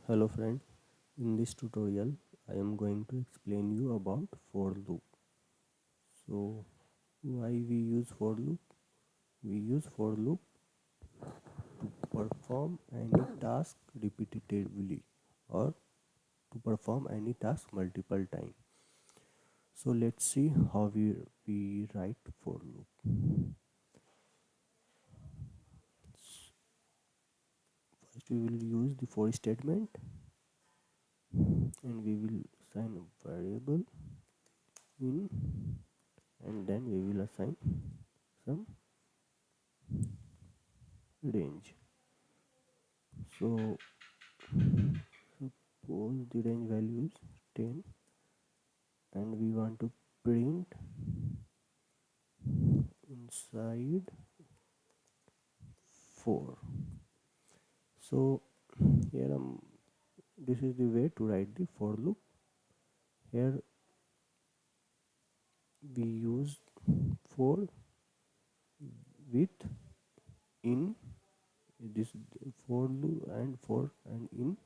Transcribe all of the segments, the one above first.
Hello friend, in this tutorial I am going to explain you about for loop. So why we use for loop? We use for loop to perform any task repetitively or to perform any task multiple times. So let's see how we write for loop. First we will use the for statement and we will assign a variable in and then we will assign some range. So suppose the range value is 10 and we want to print inside 4. So here this is the way to write the for loop. Here we use for with in, this for loop and for and in,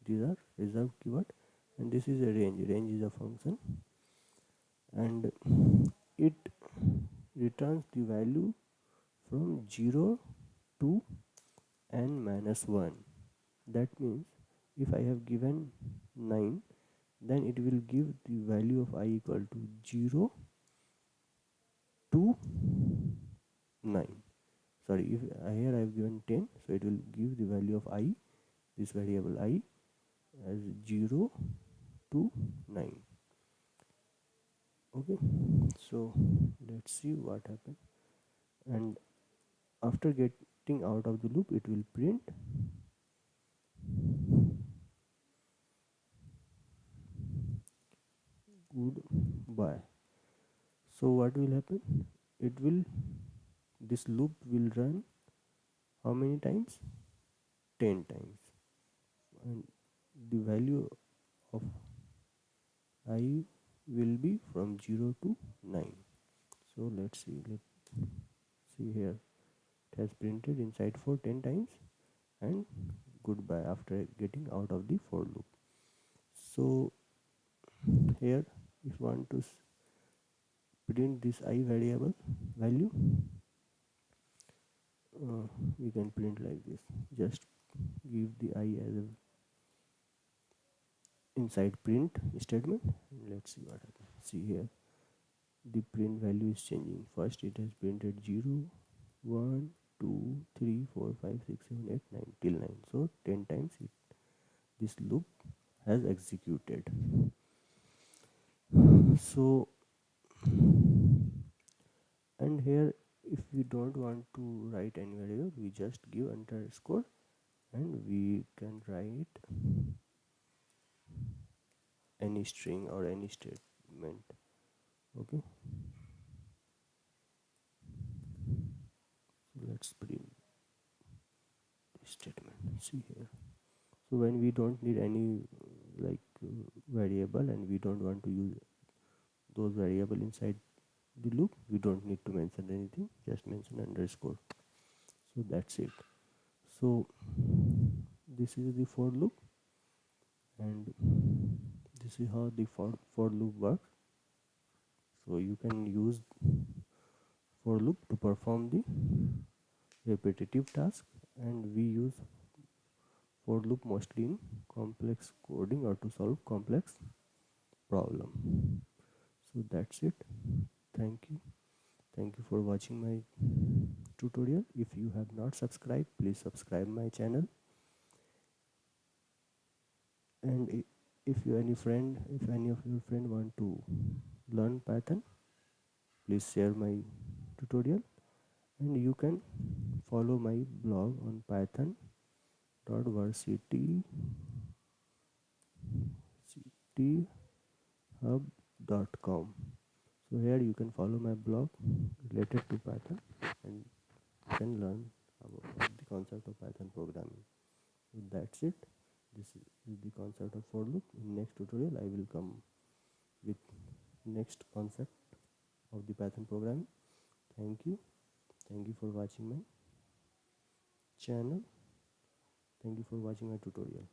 these are reserved keyword, and this is a range is a function and it returns the value from 0 to n minus 1. That means if I have given 9, then it will give the value of I equal to 0 to 9. Sorry, if here I have given 10, so it will give the value of I, this variable I, as 0 to 9. Okay, so let's see what happened. And after getting out of the loop, it will print goodbye. So what will happen? It will, this loop will run how many times? 10 times, and the value of I will be from 0 to 9. So let's see here, it has printed inside for 10 times and goodbye after getting out of the for loop. So here if you want to print this I variable value, we can print like this. Just give the I as a inside print statement. Let's see what happens. See here, the print value is changing. First it has printed 0, 1, 2, 3, 4, 5, 6, 7, 8, 9 till 9. So 10 times this loop has executed. So and here if we don't want to write any variable, we just give underscore and we can write any string or any statement. Okay, so let's print this statement. See here, so when we don't need any variable and we don't want to use those variable inside the loop, we don't need to mention anything, just mention underscore. So that's it. So this is the for loop and this is how the for loop works. So you can use for loop to perform the repetitive task, and we use for loop mostly in complex coding or to solve complex problem. So that's it. Thank you for watching my tutorial. If you have not subscribed, please subscribe my channel. And if any of your friend want to learn Python, please share my tutorial, and you can follow my blog on python.versityhub.com. So here you can follow my blog related to Python and you can learn about the concept of Python programming. So that's it. This is the concept of for loop. In next tutorial I will come with next concept of the Python programming. Thank you. Thank you for watching my channel. Thank you for watching my tutorial.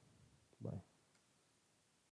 Bye.